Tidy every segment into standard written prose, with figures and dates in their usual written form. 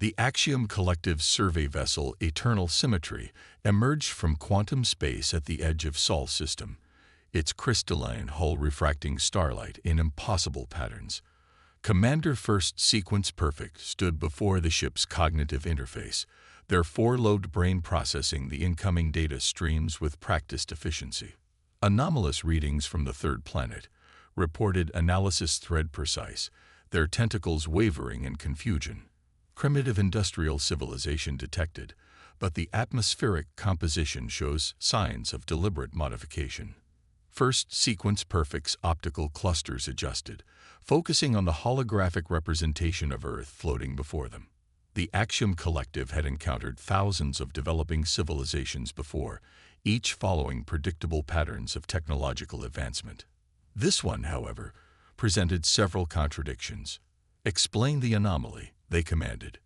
The Axiom Collective survey vessel Eternal Symmetry emerged from quantum space at the edge of Sol system, its crystalline hull refracting starlight in impossible patterns. Commander First Sequence Perfect stood before the ship's cognitive interface, their four-lobed brain processing the incoming data streams with practiced efficiency. Anomalous readings from the third planet, reported analysis thread precise, their tentacles wavering in confusion. Primitive industrial civilization detected, but the atmospheric composition shows signs of deliberate modification. First Sequence Perfect's optical clusters adjusted, focusing on the holographic representation of Earth floating before them. The Axiom Collective had encountered thousands of developing civilizations before, each following predictable patterns of technological advancement. This one, however, presented several contradictions. "Explain the anomaly," they commanded.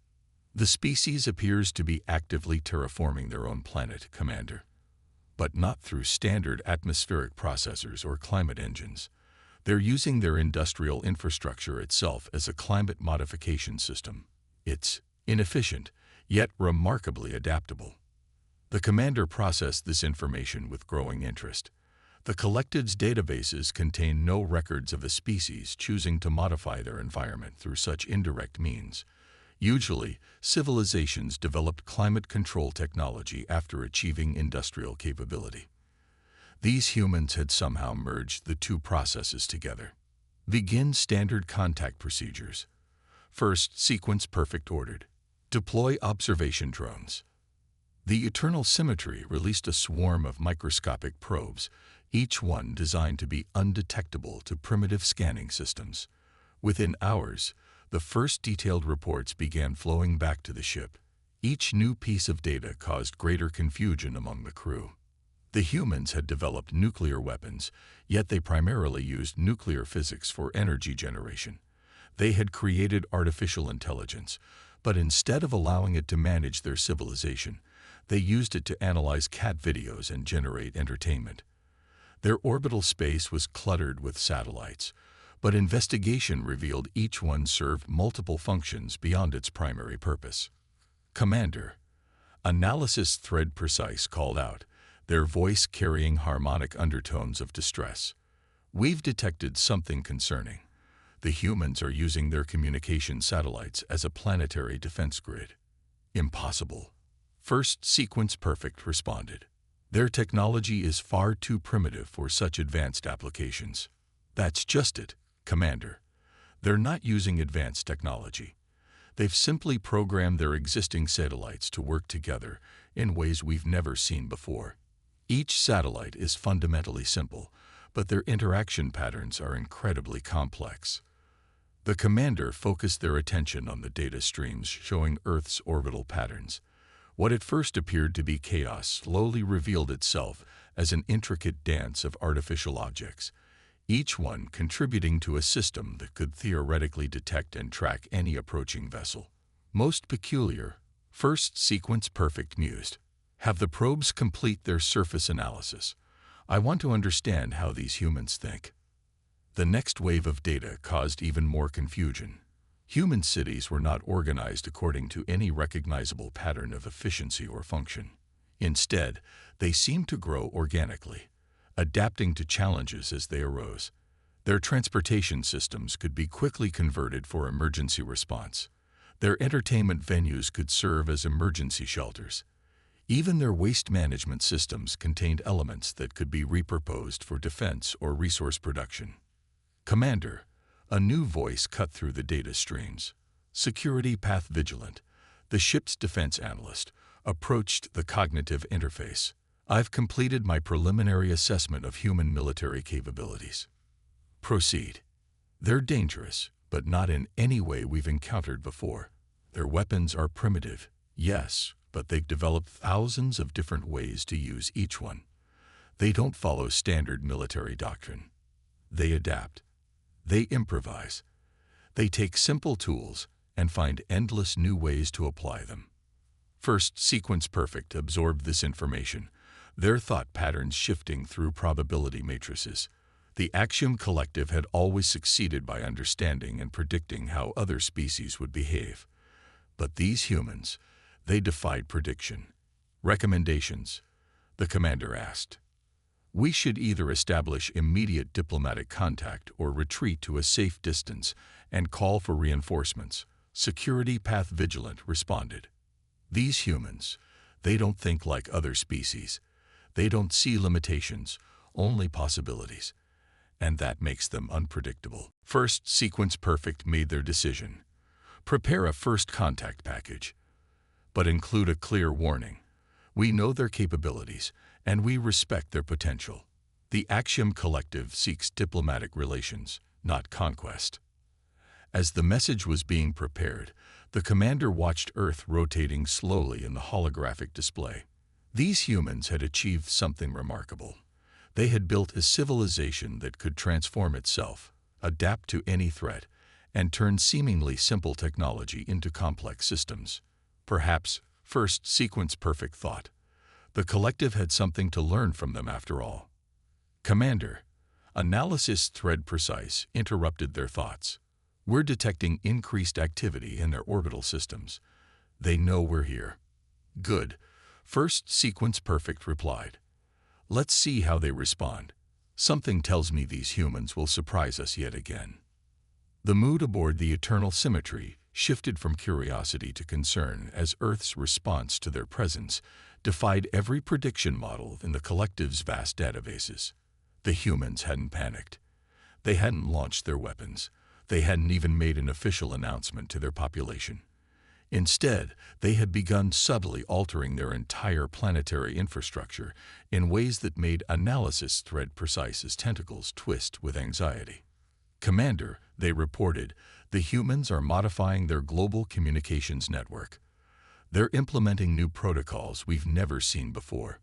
"The species appears to be actively terraforming their own planet, Commander, but not through standard atmospheric processors or climate engines. They're using their industrial infrastructure itself as a climate modification system. It's inefficient, yet remarkably adaptable." The commander processed this information with growing interest. The collective's databases contain no records of a species choosing to modify their environment through such indirect means. Usually, civilizations developed climate control technology after achieving industrial capability. These humans had somehow merged the two processes together. Begin standard contact procedures. First Sequence Perfect ordered. Deploy observation drones. The Eternal Symmetry released a swarm of microscopic probes, each one designed to be undetectable to primitive scanning systems. Within hours, the first detailed reports began flowing back to the ship. Each new piece of data caused greater confusion among the crew. The humans had developed nuclear weapons, yet they primarily used nuclear physics for energy generation. They had created artificial intelligence, but instead of allowing it to manage their civilization, they used it to analyze cat videos and generate entertainment. Their orbital space was cluttered with satellites, but investigation revealed each one served multiple functions beyond its primary purpose. "Commander," Analysis Thread Precise called out, their voice carrying harmonic undertones of distress. "We've detected something concerning. The humans are using their communication satellites as a planetary defense grid." "Impossible," First Sequence Perfect responded. "Their technology is far too primitive for such advanced applications." "That's just it, Commander. They're not using advanced technology. They've simply programmed their existing satellites to work together in ways we've never seen before. Each satellite is fundamentally simple, but their interaction patterns are incredibly complex." The commander focused their attention on the data streams showing Earth's orbital patterns. What at first appeared to be chaos slowly revealed itself as an intricate dance of artificial objects, each one contributing to a system that could theoretically detect and track any approaching vessel. "Most peculiar," First Sequence Perfect mused. "Have the probes complete their surface analysis. I want to understand how these humans think." The next wave of data caused even more confusion. Human cities were not organized according to any recognizable pattern of efficiency or function. Instead, they seemed to grow organically, adapting to challenges as they arose. Their transportation systems could be quickly converted for emergency response. Their entertainment venues could serve as emergency shelters. Even their waste management systems contained elements that could be repurposed for defense or resource production. "Commander," a new voice cut through the data streams. Security Path Vigilant, the ship's defense analyst, approached the cognitive interface. "I've completed my preliminary assessment of human military capabilities." "Proceed." "They're dangerous, but not in any way we've encountered before. Their weapons are primitive, yes, but they've developed thousands of different ways to use each one. They don't follow standard military doctrine. They adapt. They improvise. They take simple tools and find endless new ways to apply them." First Sequence Perfect absorbed this information, their thought patterns shifting through probability matrices. The Axiom Collective had always succeeded by understanding and predicting how other species would behave. But these humans, they defied prediction. Recommendations, the commander asked. We should either establish immediate diplomatic contact or retreat to a safe distance and call for reinforcements, Security Path Vigilant responded. These humans, they don't think like other species. They don't see limitations, only possibilities. And that makes them unpredictable. First Sequence Perfect made their decision. Prepare a first contact package, but include a clear warning. We know their capabilities, and we respect their potential. The Axiom Collective seeks diplomatic relations, not conquest. As the message was being prepared, the commander watched Earth rotating slowly in the holographic display. These humans had achieved something remarkable. They had built a civilization that could transform itself, adapt to any threat, and turn seemingly simple technology into complex systems. Perhaps, First Sequence Perfect thought. The collective had something to learn from them after all. Commander, Analysis Thread Precise interrupted their thoughts. We're detecting increased activity in their orbital systems. They know we're here. Good. First Sequence Perfect replied. Let's see how they respond. Something tells me these humans will surprise us yet again. The mood aboard the Eternal Symmetry shifted from curiosity to concern as Earth's response to their presence defied every prediction model in the collective's vast databases. The humans hadn't panicked. They hadn't launched their weapons. They hadn't even made an official announcement to their population. Instead, they had begun subtly altering their entire planetary infrastructure in ways that made Analysis Thread Precise's tentacles twist with anxiety. Commander, they reported, the humans are modifying their global communications network. They're implementing new protocols we've never seen before.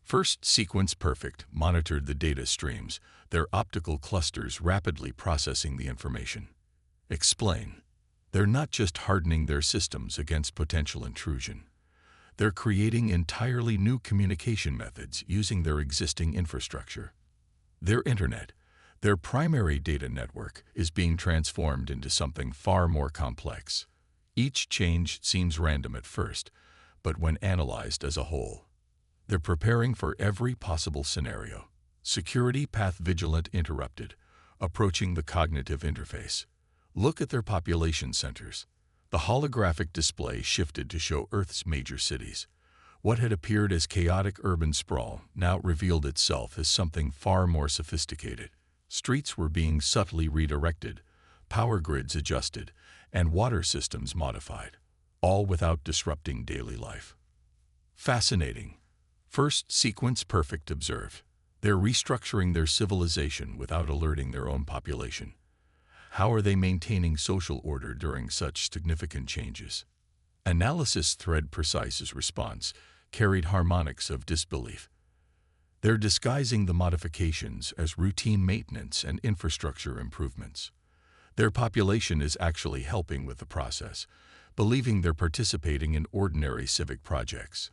First Sequence Perfect monitored the data streams, their optical clusters rapidly processing the information. Explain. They're not just hardening their systems against potential intrusion. They're creating entirely new communication methods using their existing infrastructure. Their internet, their primary data network, is being transformed into something far more complex. Each change seems random at first, but when analyzed as a whole, they're preparing for every possible scenario. Security Path Vigilant interrupted, approaching the cognitive interface. Look at their population centers. The holographic display shifted to show Earth's major cities. What had appeared as chaotic urban sprawl now revealed itself as something far more sophisticated. Streets were being subtly redirected, power grids adjusted, and water systems modified, all without disrupting daily life. Fascinating. First Sequence Perfect observed. They're restructuring their civilization without alerting their own population. How are they maintaining social order during such significant changes? Analysis Thread Precise's response carried harmonics of disbelief. They're disguising the modifications as routine maintenance and infrastructure improvements. Their population is actually helping with the process, believing they're participating in ordinary civic projects.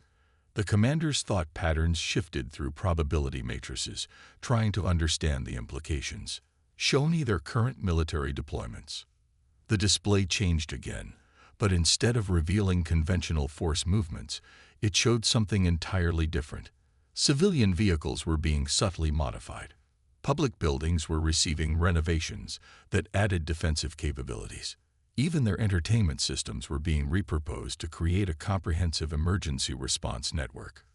The commander's thought patterns shifted through probability matrices, trying to understand the implications. Show me their current military deployments. The display changed again, but instead of revealing conventional force movements, it showed something entirely different. Civilian vehicles were being subtly modified. Public buildings were receiving renovations that added defensive capabilities. Even their entertainment systems were being repurposed to create a comprehensive emergency response network.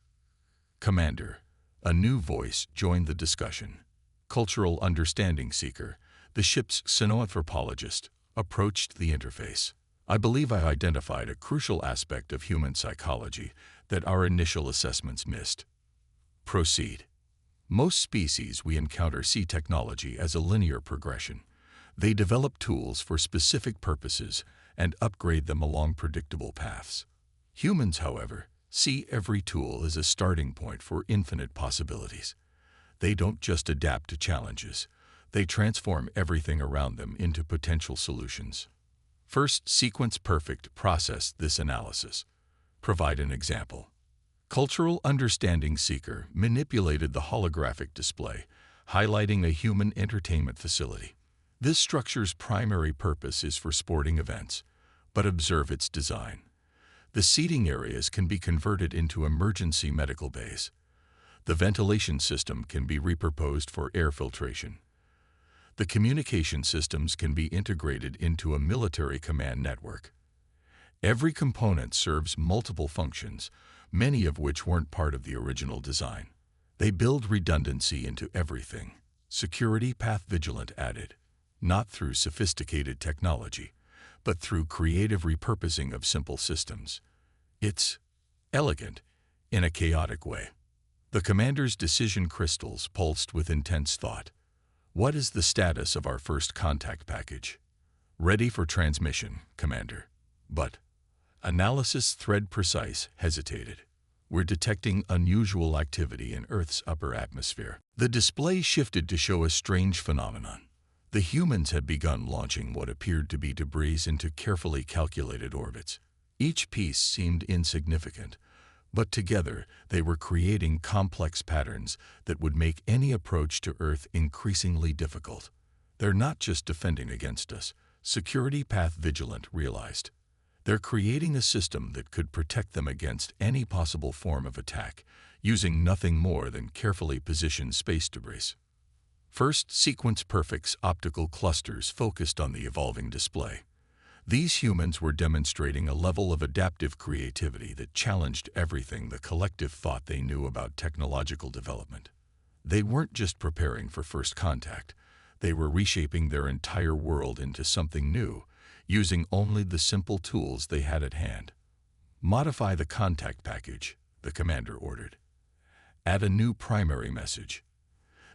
Commander, a new voice joined the discussion. Cultural Understanding Seeker, the ship's xenoanthropologist, approached the interface. I believe I identified a crucial aspect of human psychology that our initial assessments missed. Proceed. Most species we encounter see technology as a linear progression. They develop tools for specific purposes and upgrade them along predictable paths. Humans, however, see every tool as a starting point for infinite possibilities. They don't just adapt to challenges. They transform everything around them into potential solutions. First Sequence Perfect processed this analysis. Provide an example. Cultural Understanding Seeker manipulated the holographic display, highlighting a human entertainment facility. This structure's primary purpose is for sporting events, But observe its design. The seating areas can be converted into emergency medical bays. The ventilation system can be repurposed for air filtration. The communication systems can be integrated into a military command network. Every component serves multiple functions, many of which weren't part of the original design. They build redundancy into everything. Security Path Vigilant added, not through sophisticated technology, but through creative repurposing of simple systems. It's elegant in a chaotic way. The commander's decision crystals pulsed with intense thought. What is the status of our first contact package? Ready for transmission, Commander. But analysis thread precise hesitated. We're detecting unusual activity in Earth's upper atmosphere. The display shifted to show a strange phenomenon. The humans had begun launching what appeared to be debris into carefully calculated orbits. Each piece seemed insignificant, but together they were creating complex patterns that would make any approach to Earth increasingly difficult. They're not just defending against us, Security Path Vigilant realized. They're creating a system that could protect them against any possible form of attack, using nothing more than carefully positioned space debris. First, Sequence Perfect's optical clusters focused on the evolving display. These humans were demonstrating a level of adaptive creativity that challenged everything the collective thought they knew about technological development. They weren't just preparing for first contact, they were reshaping their entire world into something new, using only the simple tools they had at hand. Modify the contact package, the commander ordered. Add a new primary message.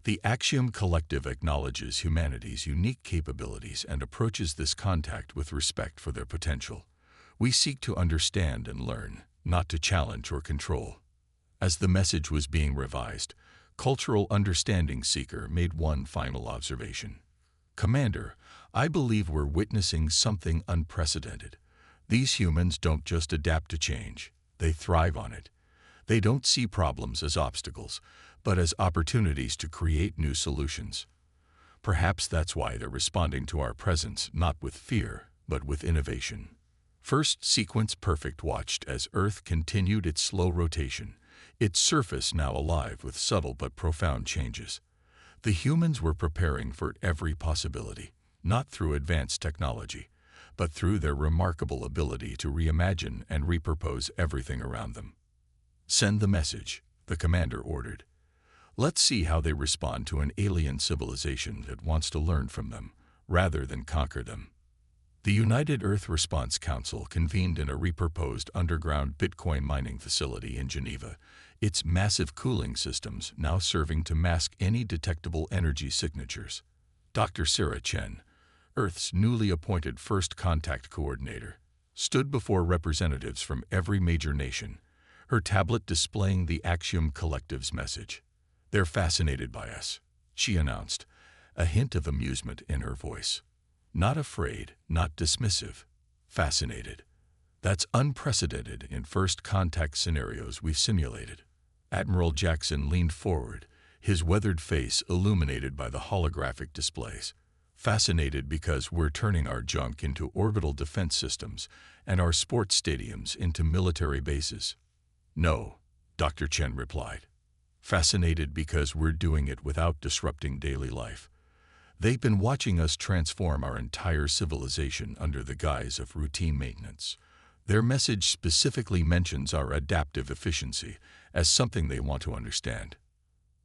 The Axiom Collective acknowledges humanity's unique capabilities and approaches this contact with respect for their potential. We seek to understand and learn, not to challenge or control. As the message was being revised, Cultural Understanding Seeker made one final observation. Commander, I believe we're witnessing something unprecedented. These humans don't just adapt to change, they thrive on it. They don't see problems as obstacles, but as opportunities to create new solutions. Perhaps that's why they're responding to our presence not with fear, but with innovation. First, Sequence Perfect watched as Earth continued its slow rotation, its surface now alive with subtle but profound changes. The humans were preparing for every possibility, not through advanced technology, but through their remarkable ability to reimagine and repurpose everything around them. Send the message, the commander ordered. Let's see how they respond to an alien civilization that wants to learn from them, rather than conquer them. The United Earth Response Council convened in a repurposed underground Bitcoin mining facility in Geneva, its massive cooling systems now serving to mask any detectable energy signatures. Dr. Sarah Chen, Earth's newly appointed First Contact Coordinator, stood before representatives from every major nation, her tablet displaying the Axiom Collective's message. They're fascinated by us, she announced, a hint of amusement in her voice. Not afraid, not dismissive, fascinated. That's unprecedented in first contact scenarios we've simulated. Admiral Jackson leaned forward, his weathered face illuminated by the holographic displays. Fascinated because we're turning our junk into orbital defense systems and our sports stadiums into military bases. No, Dr. Chen replied. Fascinated because we're doing it without disrupting daily life. They've been watching us transform our entire civilization under the guise of routine maintenance. Their message specifically mentions our adaptive efficiency as something they want to understand.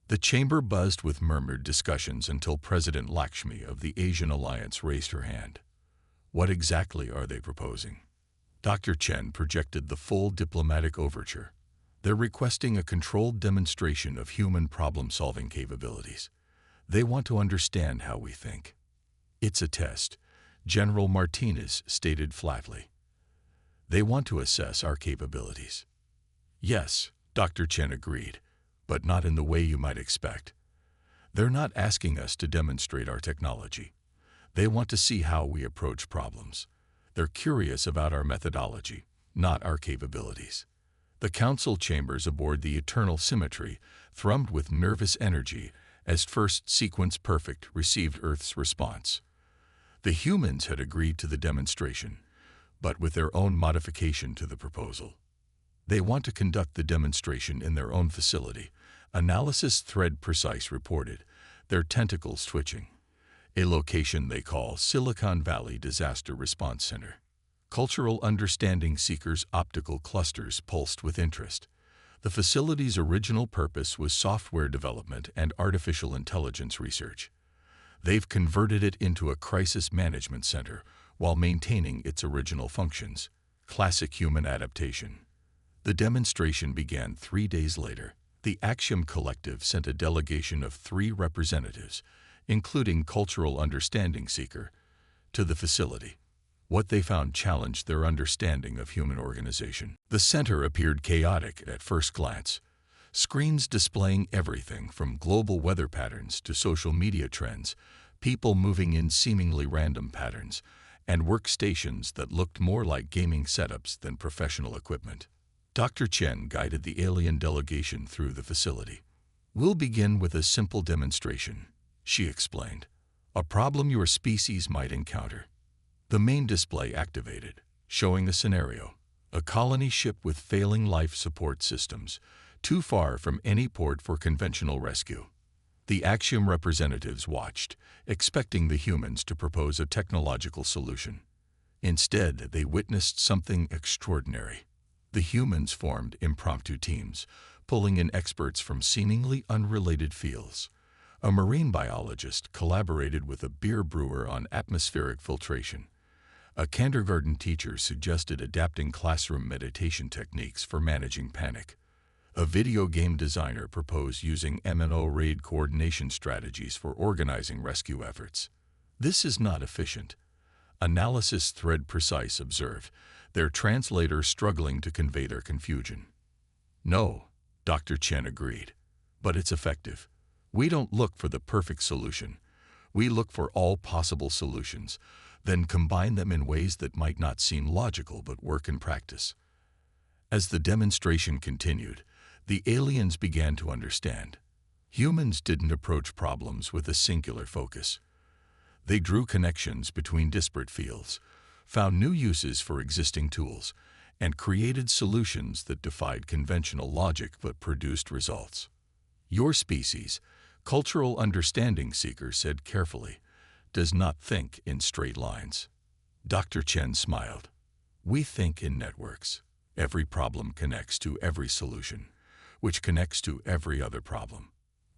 The chamber buzzed with murmured discussions until President Lakshmi of the Asian Alliance raised her hand. What exactly are they proposing? Dr. Chen projected the full diplomatic overture. They're requesting a controlled demonstration of human problem-solving capabilities. They want to understand how we think. It's a test, General Martinez stated flatly. They want to assess our capabilities. Yes, Dr. Chen agreed, but not in the way you might expect. They're not asking us to demonstrate our technology. They want to see how we approach problems. They're curious about our methodology, not our capabilities. The council chambers aboard the Eternal Symmetry thrummed with nervous energy as First Sequence Perfect received Earth's response. The humans had agreed to the demonstration, but with their own modification to the proposal. They want to conduct the demonstration in their own facility. Analysis Thread Precise reported, their tentacles twitching. A location they call Silicon Valley Disaster Response Center. Cultural Understanding Seekers' optical clusters pulsed with interest. The facility's original purpose was software development and artificial intelligence research. They've converted it into a crisis management center while maintaining its original functions. Classic human adaptation. The demonstration began 3 days later. The Axiom Collective sent a delegation of 3 representatives, including Cultural Understanding Seeker, to the facility. What they found challenged their understanding of human organization. The center appeared chaotic at first glance. Screens displaying everything from global weather patterns to social media trends, people moving in seemingly random patterns, and workstations that looked more like gaming setups than professional equipment. Dr. Chen guided the alien delegation through the facility. "We'll begin with a simple demonstration," she explained. "A problem your species might encounter." The main display activated, showing a scenario. A colony ship with failing life support systems, too far from any port for conventional rescue. The Axiom representatives watched, expecting the humans to propose a technological solution. Instead, they witnessed something extraordinary. The humans formed impromptu teams, pulling in experts from seemingly unrelated fields. A marine biologist collaborated with a beer brewer on atmospheric filtration. A kindergarten teacher suggested adapting classroom meditation techniques for managing panic. A video game designer proposed using M&O raid coordination strategies for organizing rescue efforts. "This is not efficient," Analysis Thread Precise observed, their translator struggling to convey their confusion. "No," Dr. Chen agreed, "but it's effective. We don't look for the perfect solution. We look for all possible solutions, then combine them in ways that might not seem logical but work in practice." As the demonstration continued, the aliens began to understand. Humans didn't approach problems with a singular focus. They drew connections between disparate fields, found new uses for existing tools, and created solutions that defied conventional logic but produced results. "Your species," Cultural Understanding Seeker said carefully, "does not think in straight lines." Dr. Chen smiled. "We think in networks. Every problem connects to every solution, which connects to every other problem.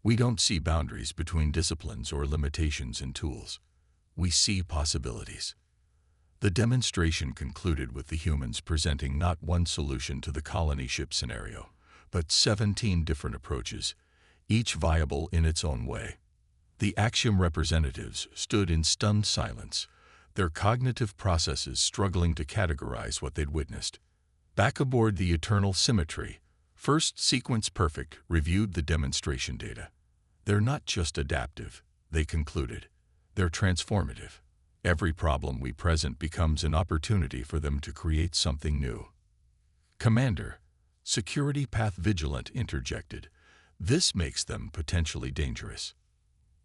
We don't see boundaries between disciplines or limitations in tools. We see possibilities." The demonstration concluded with the humans presenting not one solution to the colony ship scenario, but 17 different approaches, each viable in its own way. The Axiom representatives stood in stunned silence, their cognitive processes struggling to categorize what they'd witnessed. Back aboard the Eternal Symmetry, First Sequence Perfect reviewed the demonstration data. "They're not just adaptive," they concluded. "They're transformative. Every problem we present becomes an opportunity for them to create something new." "Commander," Security Path Vigilant interjected, "this makes them potentially dangerous."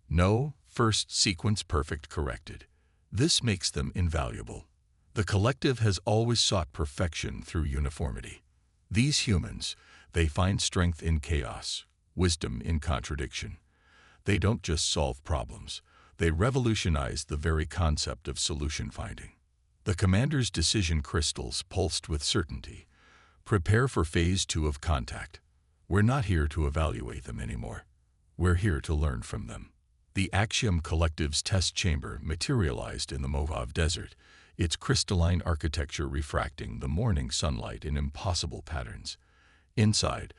"No," First Sequence Perfect corrected. "This makes them invaluable. The collective has always sought perfection through uniformity. These humans, they find strength in chaos, wisdom in contradiction. They don't just solve problems. They revolutionize the very concept of solution finding." The commander's decision crystals pulsed with certainty. "Prepare for Phase 2 of contact. We're not here to evaluate them anymore. We're here to learn from them." The Axiom Collective's test chamber materialized in the Mojave Desert, its crystalline architecture refracting the morning sunlight in impossible patterns. Inside,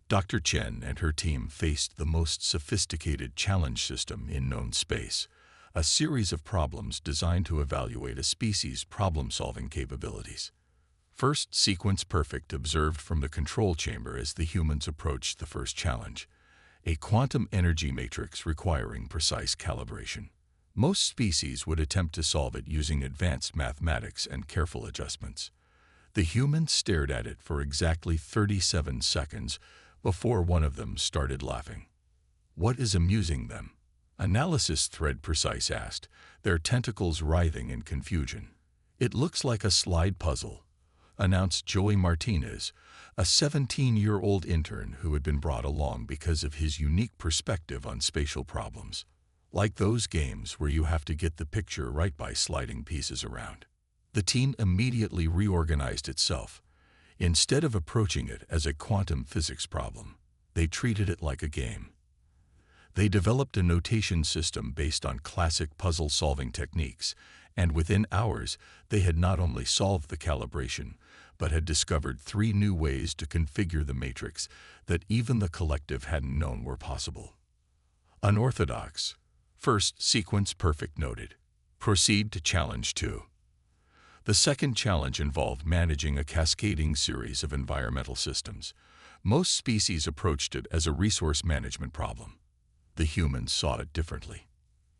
Dr. Chen and her team faced the most sophisticated challenge system in known space, a series of problems designed to evaluate a species' problem-solving capabilities. First Sequence Perfect observed from the control chamber as the humans approached the first challenge, a quantum energy matrix requiring precise calibration. Most species would attempt to solve it using advanced mathematics and careful adjustments. The humans stared at it for exactly 37 seconds before one of them started laughing. "What is amusing them?" Analysis Thread Precise asked, their tentacles writhing in confusion. "It looks like a slide puzzle," announced Joey Martinez, a 17-year-old intern who had been brought along because of his unique perspective on spatial problems. "Like those games where you have to get the picture right by sliding pieces around." The team immediately reorganized itself. Instead of approaching it as a quantum physics problem, they treated it like a game. They developed a notation system based on classic puzzle-solving techniques, and within hours, they had not only solved the calibration, but had discovered 3 new ways to configure the matrix that even the collective hadn't known were possible. Unorthodox. First sequence perfect noted. Proceed to challenge 2. The second challenge involved managing a cascading series of environmental systems. Most species approached it as a resource management problem. The humans saw it differently.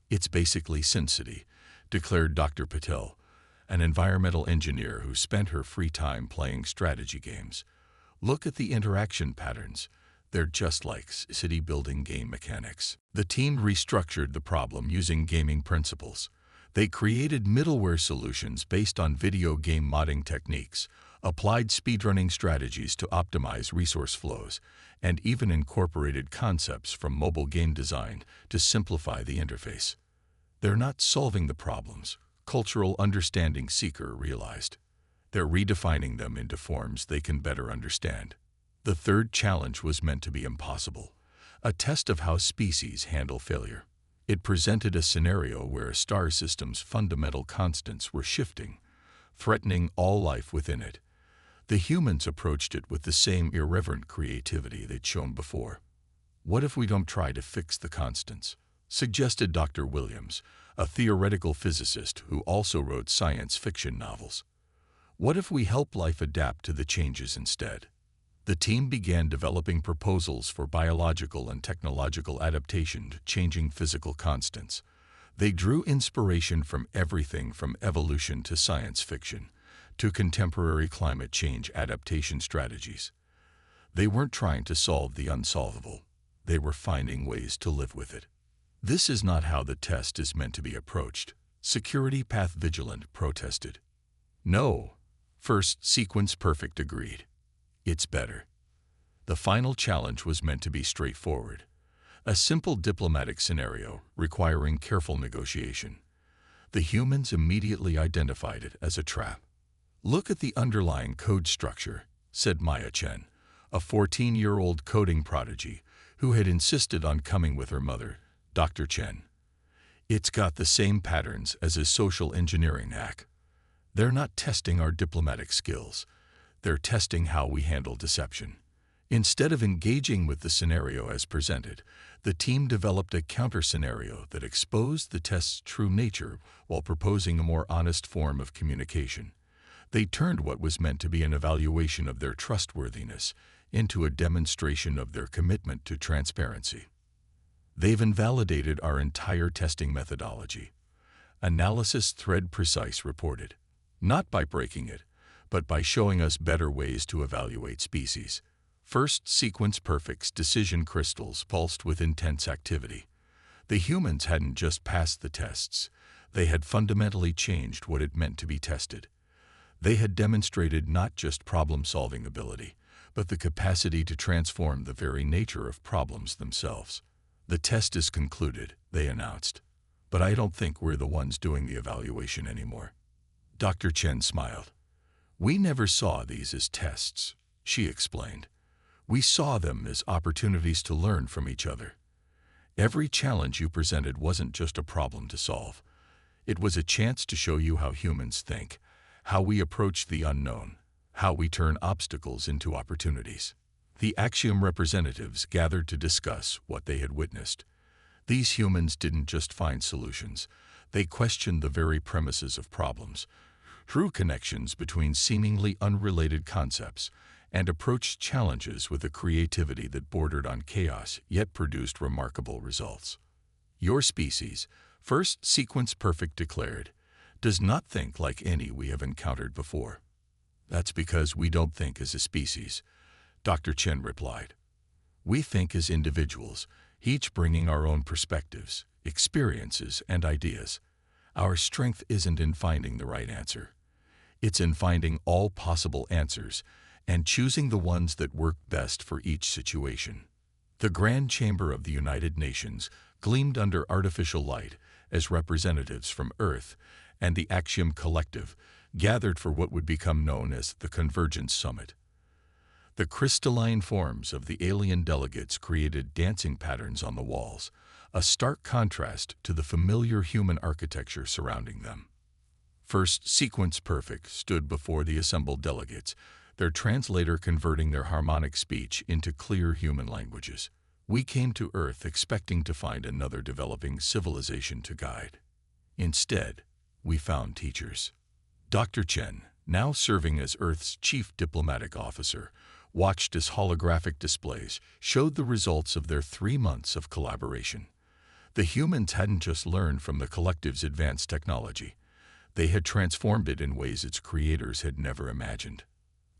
"It's basically Sin City," declared Dr. Patel, an environmental engineer who spent her free time playing strategy games. "Look at the interaction patterns. They're just like city-building game mechanics." The team restructured the problem using gaming principles. They created middleware solutions based on video game modding techniques, applied speedrunning strategies to optimize resource flows, and even incorporated concepts from mobile game design to simplify the interface. "They're not solving the problems," cultural understanding seeker realized. "They're redefining them into forms they can better understand." The third challenge was meant to be impossible, a test of how species handle failure. It presented a scenario where a star system's fundamental constants were shifting, threatening all life within it. The humans approached it with the same irreverent creativity they'd shown before. "What if we don't try to fix the constants?" suggested Dr. Williams, a theoretical physicist who also wrote science fiction novels. "What if we help life adapt to the changes instead?" The team began developing proposals for biological and technological adaptation to changing physical constants. They drew inspiration from everything from evolution to science fiction, to contemporary climate change adaptation strategies. They weren't trying to solve the unsolvable. They were finding ways to live with it. "This is not how the test is meant to be approached," Security Path Vigilant protested. "No," First Sequence Perfect agreed. "It's better." The final challenge was meant to be straightforward, a simple diplomatic scenario requiring careful negotiation. The humans immediately identified it as a trap. "Look at the underlying code structure," said Maya Chen, a 14-year-old coding prodigy who had insisted on coming with her mother, Dr. Chen. "It's got the same patterns as a social engineering hack. They're not testing our diplomatic skills. They're testing how we handle deception." Instead of engaging with the scenario as presented, the team developed a counter-scenario that exposed the test's true nature while proposing a more honest form of communication. They turned what was meant to be an evaluation of their trustworthiness into a demonstration of their commitment to transparency. "They've invalidated our entire testing methodology," Analysis Thread Precise reported. "Not by breaking it, but by showing us better ways to evaluate species." First Sequence Perfect's decision crystals pulsed with intense activity. The humans hadn't just passed the tests. They had fundamentally changed what it meant to be tested. They had demonstrated not just problem-solving ability, but the capacity to transform the very nature of problems themselves. "The test is concluded," they announced. "But I don't think we're the ones doing the evaluation anymore." Dr. Chen smiled. "We never saw these as tests," she explained. "We saw them as opportunities to learn from each other. Every challenge you presented wasn't just a problem to solve. It was a chance to show you how humans think, how we approach the unknown, how we turn obstacles into opportunities." The Axiom representatives gathered to discuss what they had witnessed. These humans didn't just find solutions. They questioned the very premises of problems, drew connections between seemingly unrelated concepts, and approached challenges with a creativity that bordered on chaos yet produced remarkable results. "Your species," First Sequence Perfect declared, "does not think like any we have encountered before." "That's because we don't think as a species," Dr. Chen replied. "We think as individuals, each bringing our own perspectives, experiences, and ideas. Our strength isn't in finding the right answer. It's in finding all possible answers and choosing the ones that work best for each situation. The Grand Chamber of the United Nations gleamed under artificial light as representatives from Earth and the Axiom Collective gathered for what would become known as the Convergence Summit. The crystalline forms of the alien delegates created dancing patterns on the walls, a stark contrast to the familiar human architecture surrounding them. First, Sequence Perfect stood before the assembled delegates, their translator converting their harmonic speech into clear human languages. We came to Earth expecting to find another developing civilization to guide. Instead, we found teachers. Dr. Chen, now serving as Earth's chief diplomatic officer, watched as holographic displays showed the results of their 3 months of collaboration. The humans hadn't just learned from the collective's advanced technology. They had transformed it in ways its creators had never imagined.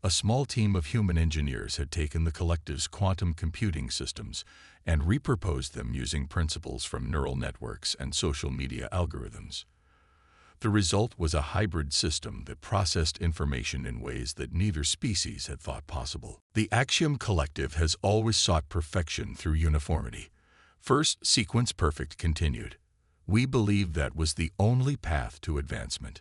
A small team of human engineers had taken the collective's quantum computing systems and repurposed them using principles from neural networks and social media algorithms. The result was a hybrid system that processed information in ways that neither species had thought possible. The Axiom Collective has always sought perfection through uniformity. First, Sequence Perfect continued. We believed that was the only path to advancement.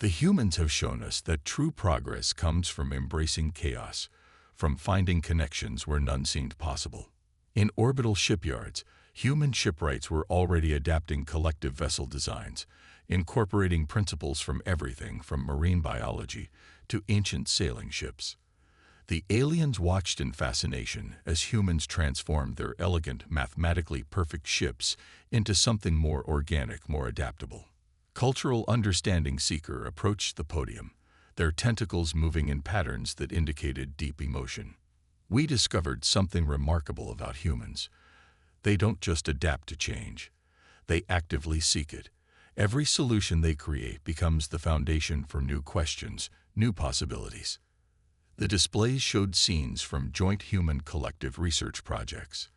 The humans have shown us that true progress comes from embracing chaos, from finding connections where none seemed possible. In orbital shipyards, human shipwrights were already adapting collective vessel designs, incorporating principles from everything from marine biology to ancient sailing ships. The aliens watched in fascination as humans transformed their elegant, mathematically perfect ships into something more organic, more adaptable. Cultural Understanding Seeker approached the podium, their tentacles moving in patterns that indicated deep emotion. We discovered something remarkable about humans. They don't just adapt to change. They actively seek it. Every solution they create becomes the foundation for new questions, new possibilities. The displays showed scenes from joint human collective research projects.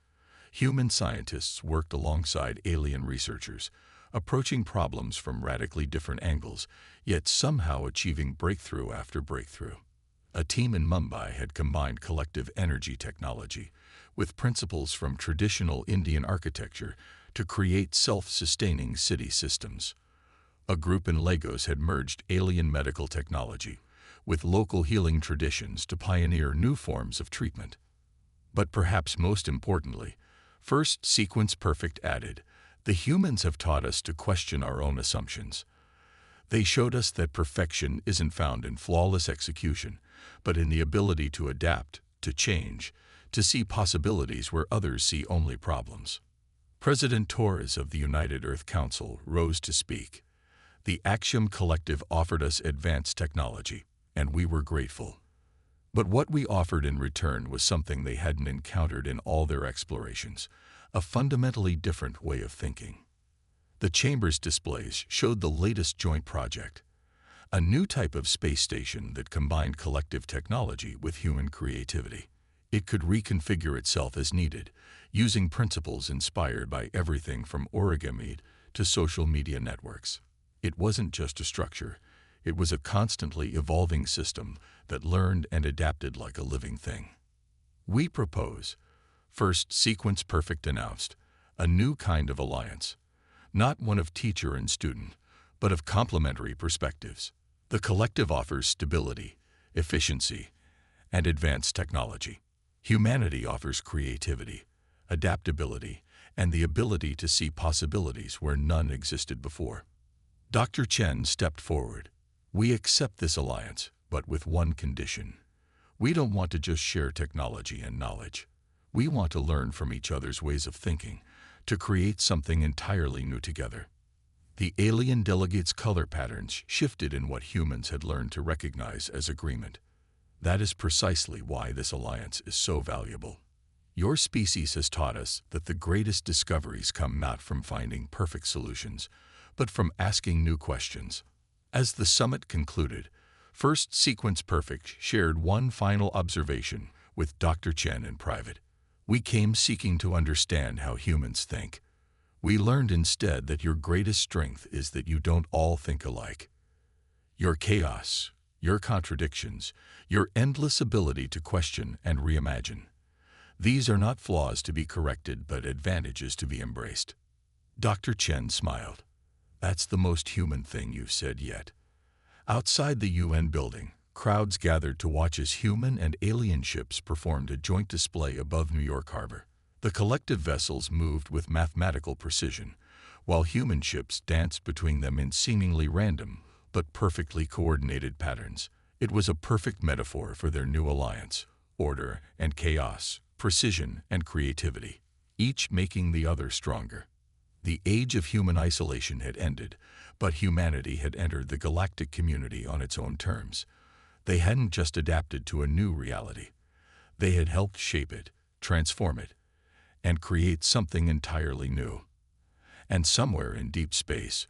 Human scientists worked alongside alien researchers, approaching problems from radically different angles, yet somehow achieving breakthrough after breakthrough. A team in Mumbai had combined collective energy technology with principles from traditional Indian architecture to create self-sustaining city systems. A group in Lagos had merged alien medical technology with local healing traditions to pioneer new forms of treatment. But perhaps most importantly, first Sequence Perfect added, the humans have taught us to question our own assumptions. They showed us that perfection isn't found in flawless execution, but in the ability to adapt, to change, to see possibilities where others see only problems. President Torres of the United Earth Council rose to speak. The Axiom Collective offered us advanced technology, and we were grateful. But what we offered in return was something they hadn't encountered in all their explorations, a fundamentally different way of thinking. The Chamber's displays showed the latest joint project, a new type of space station that combined collective technology with human creativity. It could reconfigure itself as needed, using principles inspired by everything from origami to social media networks. It wasn't just a structure, it was a constantly evolving system that learned and adapted like a living thing. We propose, first Sequence Perfect announced, a new kind of alliance, not one of teacher and student, but of complementary perspectives. The collective offers stability, efficiency, and advanced technology. Humanity offers creativity, adaptability, and the ability to see possibilities where none existed before. Dr. Chen stepped forward. We accept this alliance, but with one condition. We don't want to just share technology and knowledge. We want to learn from each other's ways of thinking, to create something entirely new together. The alien delegates' color patterns shifted in what humans had learned to recognize as agreement. That is precisely why this alliance is so valuable. Your species has taught us that the greatest discoveries come not from finding perfect solutions, but from asking new questions. As the summit concluded, first Sequence Perfect shared one final observation with Dr. Chen in private. We came seeking to understand how humans think. We learned instead that your greatest strength is that you don't all think alike. Your chaos, your contradictions, your endless ability to question and reimagine. These are not flaws to be corrected, but advantages to be embraced. Dr. Chen smiled. That's the most human thing you've said yet. Outside the UN building, crowds gathered to watch as human and alien ships performed a joint display above New York Harbor. The collective vessels moved with mathematical precision, while human ships danced between them in seemingly random but perfectly coordinated patterns. It was a perfect metaphor for their new alliance: order and chaos, precision and creativity, each making the other stronger. The age of human isolation had ended, but humanity had entered the galactic community on its own terms. They hadn't just adapted to a new reality. They had helped shape it, transform it, and create something entirely new. And somewhere in deep space,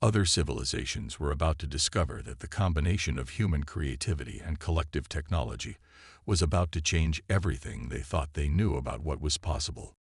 other civilizations were about to discover that the combination of human creativity and collective technology was about to change everything they thought they knew about what was possible.